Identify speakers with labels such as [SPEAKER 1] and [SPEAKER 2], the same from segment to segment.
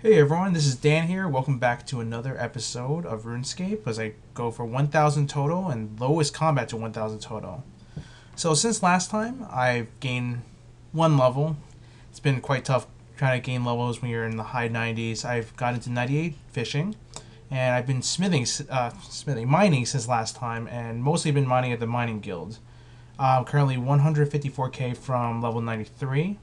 [SPEAKER 1] Hey everyone, this is Dan here. Welcome back to another episode of Runescape as I go for 1000 total and lowest combat to 1000 total. So since last time, I've gained one level. It's been quite tough trying to gain levels when you're in the high 90s. I've got into 98 fishing, and I've been mining since last time, and mostly been mining at the mining guild. Currently 154k from level 93.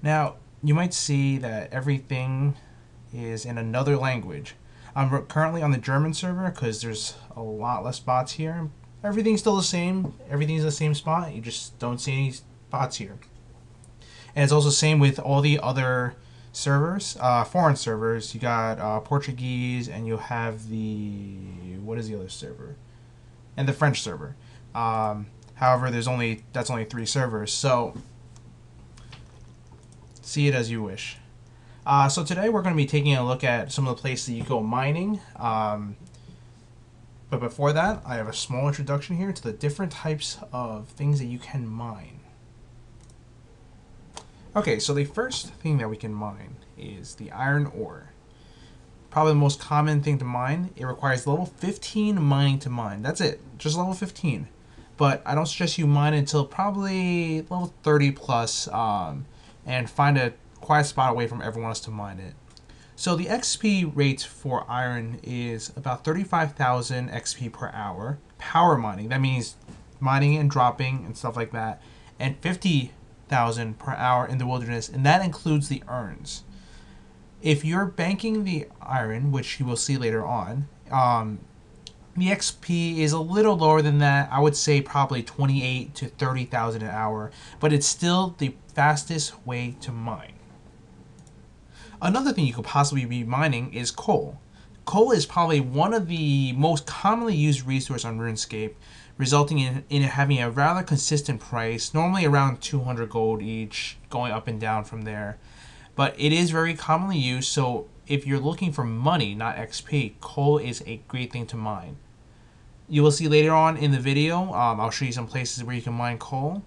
[SPEAKER 1] Now, you might see that everything is in another language. I'm currently on the German server because there's a lot less bots here. Everything's still the same. Everything's the same spot. You just don't see any bots here. And it's also the same with all the other servers, foreign servers. You got Portuguese, and you have what is the other server? And the French server. However, that's only 3 servers. So see it as you wish. So today we're going to be taking a look at some of the places that you go mining. But before that, I have a small introduction here to the different types of things that you can mine. Okay, so the first thing that we can mine is the iron ore. Probably the most common thing to mine. It requires level 15 mining to mine. That's it, just level 15. But I don't suggest you mine until probably level 30 plus. And find a quiet spot away from everyone else to mine it. So the XP rate for iron is about 35,000 XP per hour. Power mining, that means mining and dropping and stuff like that. And 50,000 per hour in the wilderness, and that includes the urns. If you're banking the iron, which you will see later on, the XP is a little lower than that. I would say probably 28 to 30,000 an hour, but it's still the fastest way to mine. Another thing you could possibly be mining is coal. Coal is probably one of the most commonly used resources on RuneScape, resulting in it having a rather consistent price, normally around 200 gold each, going up and down from there. But it is very commonly used, so if you're looking for money, not XP, coal is a great thing to mine. You will see later on in the video, I'll show you some places where you can mine coal.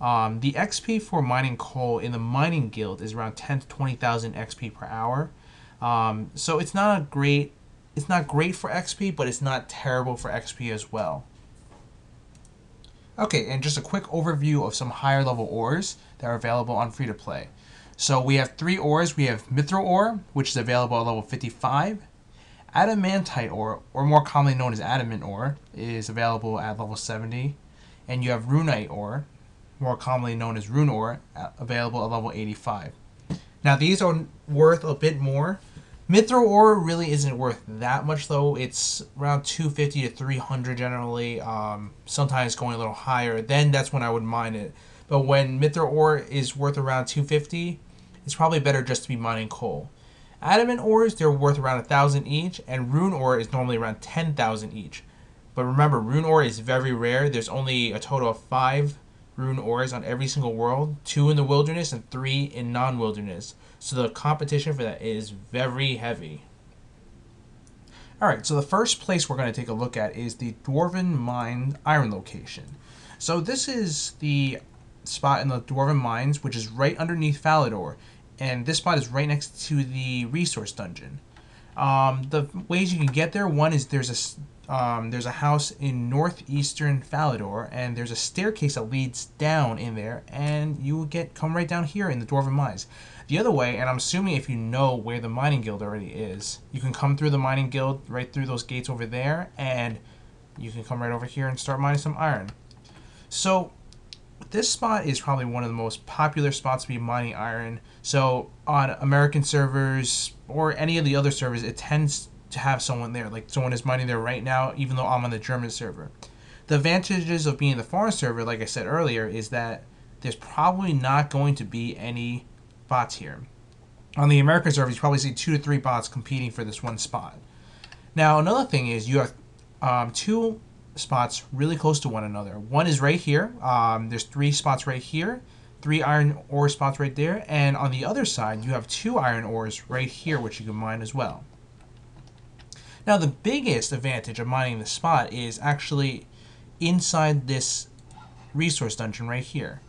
[SPEAKER 1] The XP for mining coal in the mining guild is around 10 to 20,000 XP per hour. So it's not great for XP, but it's not terrible for XP as well. Okay, and just a quick overview of some higher level ores that are available on free to play. So we have 3 ores. We have Mithril ore, which is available at level 55. Adamantite ore, or more commonly known as adamant ore, is available at level 70. And you have runite ore, more commonly known as rune ore, available at level 85. Now these are worth a bit more. Mithril ore really isn't worth that much though. It's around 250 to 300 generally, sometimes going a little higher. Then that's when I would mine it. But when Mithril ore is worth around 250, it's probably better just to be mining coal. Adamant ores, they're worth around 1,000 each, and rune ore is normally around 10,000 each. But remember, rune ore is very rare. There's only a total of 5 rune ores on every single world, 2 in the wilderness and 3 in non-wilderness. So the competition for that is very heavy. Alright, so the first place we're going to take a look at is the Dwarven Mine Iron Location. So this is the spot in the Dwarven Mines, which is right underneath Falador. And this spot is right next to the resource dungeon. The ways you can get there, one is there's a house in northeastern Falador, and there's a staircase that leads down in there, and you will come right down here in the Dwarven Mines. The other way, and I'm assuming if you know where the mining guild already is, you can come through the mining guild right through those gates over there, and you can come right over here and start mining some iron. So this spot is probably one of the most popular spots to be mining iron. So on American servers or any of the other servers, it tends to have someone there. Like someone is mining there right now, even though I'm on the German server. The advantages of being the foreign server, like I said earlier, is that there's probably not going to be any bots here. On the American server, you probably see 2 to 3 bots competing for this one spot. Now, another thing is you have 2 spots really close to one another. One is right here. There's 3 spots right here, 3 iron ore spots right there, and on the other side you have 2 iron ores right here which you can mine as well. Now the biggest advantage of mining this spot is actually inside this resource dungeon right here.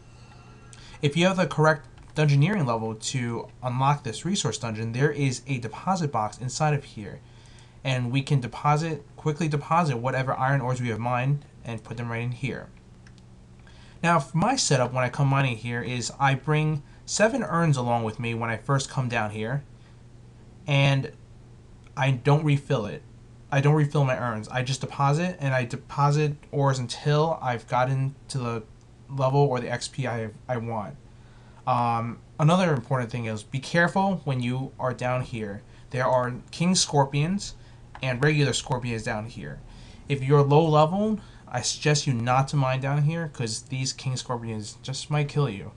[SPEAKER 1] If you have the correct Dungeoneering level to unlock this resource dungeon, there is a deposit box inside of here. And we can quickly deposit whatever iron ores we have mined and put them right in here. Now, for my setup when I come mining here is I bring 7 urns along with me when I first come down here. And I don't refill it. I don't refill my urns. I just deposit, and I deposit ores until I've gotten to the level or the XP I want. Another important thing is be careful when you are down here. There are king scorpions and regular scorpions down here. If you're low level, I suggest you not to mine down here because these king scorpions just might kill you.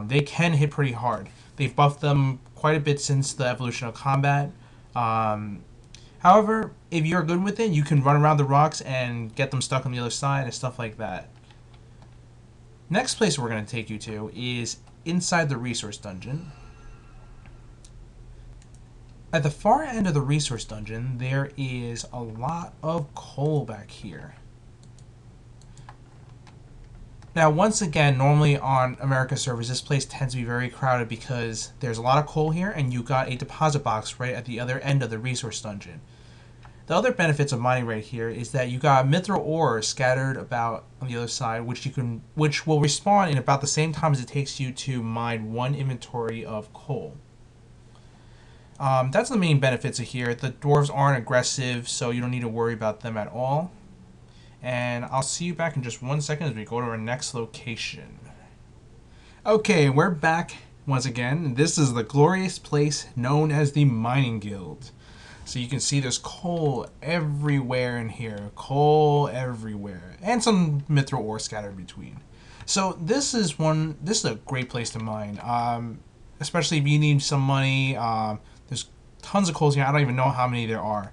[SPEAKER 1] They can hit pretty hard. They've buffed them quite a bit since the evolution of combat. However, if you're good with it, you can run around the rocks and get them stuck on the other side and stuff like that. Next place we're going to take you to is inside the resource dungeon. At the far end of the resource dungeon, there is a lot of coal back here. Now, once again, normally on America servers, this place tends to be very crowded because there's a lot of coal here, and you got a deposit box right at the other end of the resource dungeon. The other benefits of mining right here is that you got mithril ore scattered about on the other side, which will respawn in about the same time as it takes you to mine 1 inventory of coal. That's the main benefits of here. The dwarves aren't aggressive, so you don't need to worry about them at all. And I'll see you back in just 1 second as we go to our next location. Okay, we're back once again. This is the glorious place known as the Mining Guild. So you can see there's coal everywhere in here. Coal everywhere. And some mithril ore scattered between. So this is a great place to mine. Especially if you need some money. There's tons of coals here. I don't even know how many there are.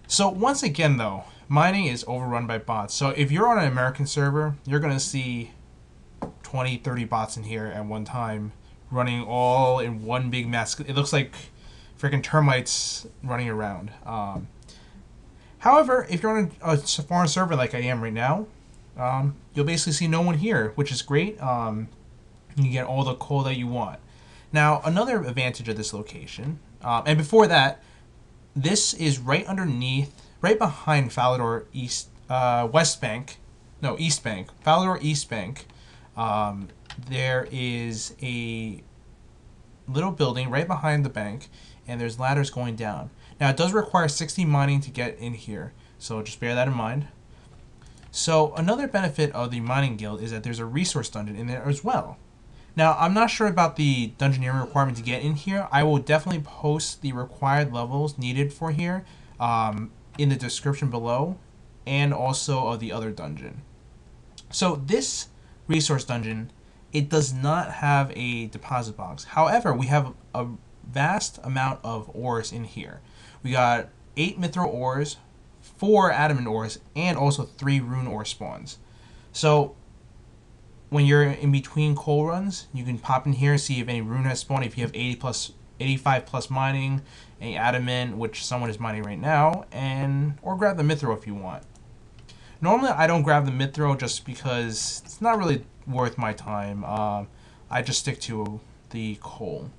[SPEAKER 1] So once again though, mining is overrun by bots. So if you're on an American server, you're going to see 20, 30 bots in here at one time running all in one big mess. It looks like freaking termites running around. However, if you're on a foreign server like I am right now, you'll basically see no one here, which is great. You get all the coal that you want. Now, another advantage of this location, and before that, this is right behind Falador East Bank. Falador East Bank. There is a little building right behind the bank, and there's ladders going down. Now, it does require 60 mining to get in here, so just bear that in mind. So, another benefit of the Mining Guild is that there's a resource dungeon in there as well. Now, I'm not sure about the Dungeoneering requirement to get in here. I will definitely post the required levels needed for here in the description below, and also of the other dungeon. So, this resource dungeon, it does not have a deposit box. However, we have a vast amount of ores in here. We got 8 mithril ores, 4 adamant ores, and also 3 rune ore spawns. So when you're in between coal runs, you can pop in here and see if any rune has spawned. If you have 85 plus mining, any adamant, which someone is mining right now, or grab the mithril if you want. Normally, I don't grab the mithril just because it's not really worth my time. I just stick to the coal.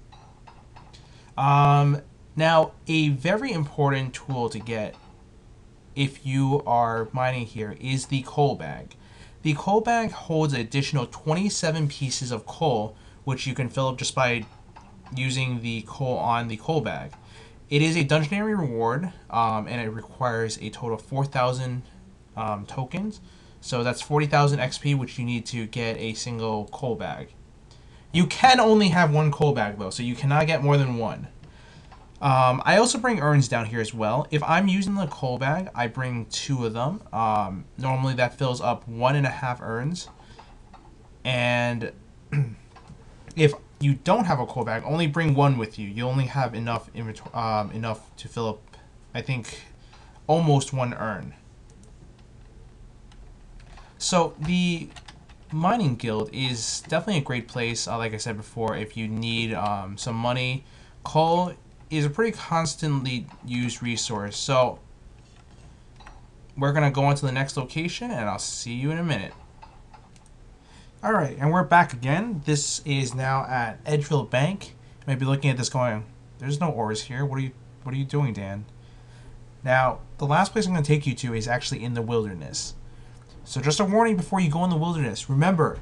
[SPEAKER 1] Now, a very important tool to get if you are mining here is the coal bag. The coal bag holds an additional 27 pieces of coal, which you can fill up just by using the coal on the coal bag. It is a Dungeoneering reward, and it requires a total of 4,000 tokens. So that's 40,000 XP, which you need to get a single coal bag. You can only have 1 coal bag, though, so you cannot get more than 1. I also bring urns down here as well. If I'm using the coal bag, I bring 2 of them. Normally that fills up 1.5 urns. And if you don't have a coal bag, only bring 1 with you. You only have enough to fill up, I think, almost 1 urn. So the Mining Guild is definitely a great place, like I said before, if you need some money. Coal is a pretty constantly used resource. So we're going to go on to the next location, and I'll see you in a minute. Alright, and we're back again. This is now at Edgeville Bank. You might be looking at this going, there's no ores here. What are you doing, Dan? Now, the last place I'm going to take you to is actually in the wilderness. So just a warning before you go in the wilderness. Remember,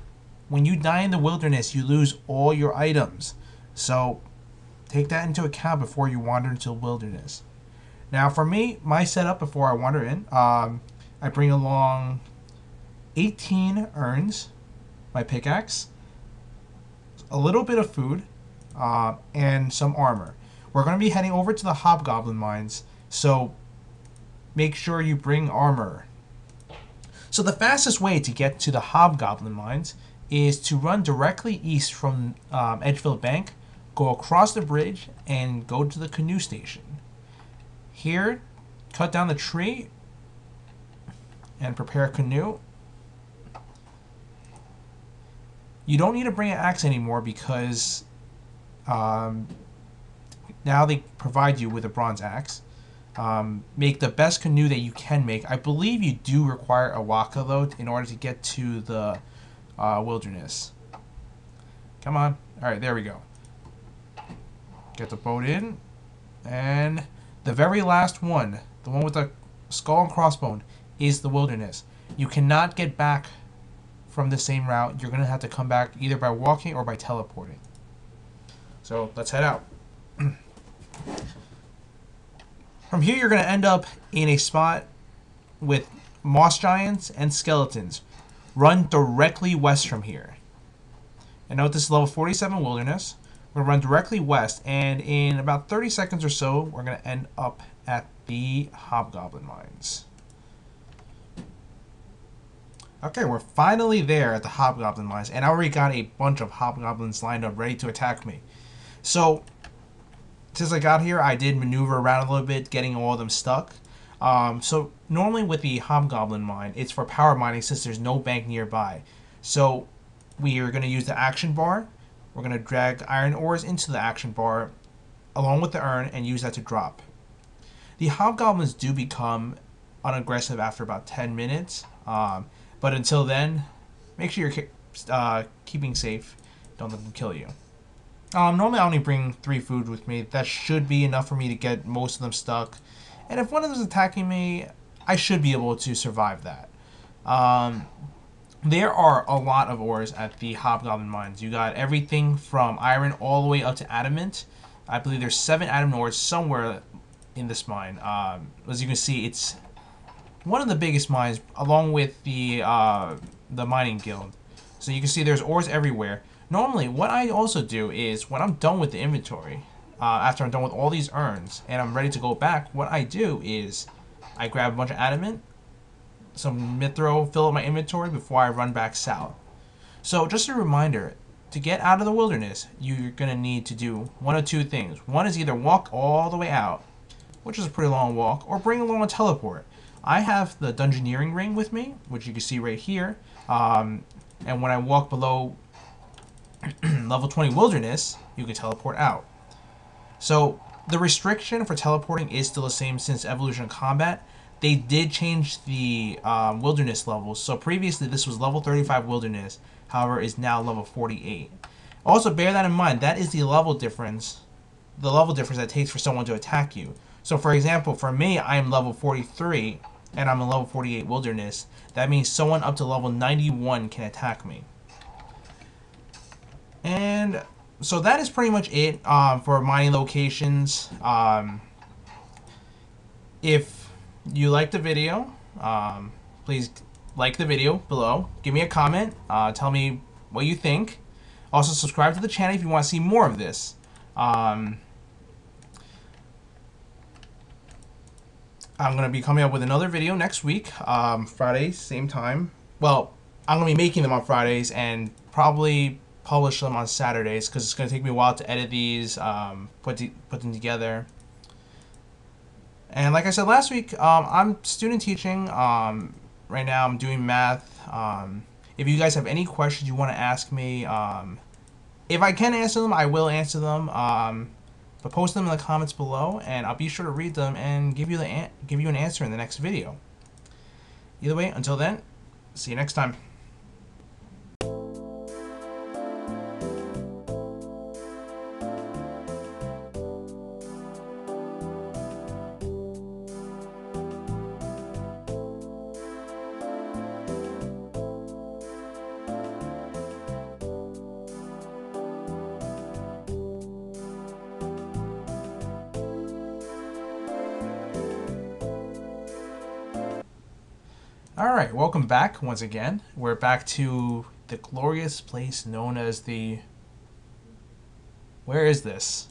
[SPEAKER 1] when you die in the wilderness, you lose all your items. So take that into account before you wander into the wilderness. Now, for me, my setup before I wander in, I bring along 18 urns, my pickaxe, a little bit of food, and some armor. We're going to be heading over to the Hobgoblin mines, so make sure you bring armor. So the fastest way to get to the Hobgoblin mines is to run directly east from Edgeville Bank, go across the bridge, and go to the canoe station. Here, cut down the tree and prepare a canoe. You don't need to bring an axe anymore because now they provide you with a bronze axe. Make the best canoe that you can make. I believe you do require a waka though in order to get to the wilderness. Come on. Alright, there we go. Get the boat in. And the very last one, the one with the skull and crossbone, is the wilderness. You cannot get back from the same route. You're going to have to come back either by walking or by teleporting. So let's head out. From here you're going to end up in a spot with moss giants and skeletons. Run directly west from here. And note this is level 47 wilderness. We're going to run directly west, and in about 30 seconds or so we're going to end up at the Hobgoblin mines. Okay, we're finally there at the Hobgoblin mines, and I already got a bunch of hobgoblins lined up ready to attack me. So, since I got here, I did maneuver around a little bit, getting all of them stuck. So, normally with the Hobgoblin mine, it's for power mining since there's no bank nearby. So, we are going to use the action bar. We're going to drag iron ores into the action bar along with the urn and use that to drop. The hobgoblins do become unaggressive after about 10 minutes. But until then, make sure you're keeping safe. Don't let them kill you. Normally I only bring 3 food with me. That should be enough for me to get most of them stuck. And if one of them is attacking me, I should be able to survive that. There are a lot of ores at the Hobgoblin mines. You got everything from iron all the way up to adamant. I believe there's 7 adamant ores somewhere in this mine. As you can see, it's one of the biggest mines, along with the mining guild. So you can see there's ores everywhere. Normally, what I also do is, when I'm done with the inventory, after I'm done with all these urns, and I'm ready to go back, what I do is, I grab a bunch of adamant, some mithril, fill up my inventory before I run back south. So just a reminder, to get out of the wilderness, you're going to need to do one of 2 things. One is either walk all the way out, which is a pretty long walk, or bring along a teleport. I have the Dungeoneering ring with me, which you can see right here. And when I walk below level 20 wilderness, you can teleport out. So the restriction for teleporting is still the same since Evolution Combat. They did change the wilderness levels. So previously this was level 35 wilderness, however is now level 48. Also bear that in mind, that is the level difference that it takes for someone to attack you. So for example, for me, I am level 43 and I'm in level 48 wilderness. That means someone up to level 91 can attack me. And so that is pretty much it for mining locations. If you like the video, please like the video below. Give me a comment. Tell me what you think. Also subscribe to the channel if you want to see more of this. I'm going to be coming up with another video next week, Friday, same time. Well, I'm going to be making them on Fridays and probably publish them on Saturdays because it's going to take me a while to edit these, put them together. And like I said last week, I'm student teaching. Right now I'm doing math. If you guys have any questions you want to ask me, if I can answer them, I will answer them. But post them in the comments below, and I'll be sure to read them and give you an answer in the next video. Either way, until then, see you next time. Alright, welcome back once again. We're back to the glorious place known as the... Where is this?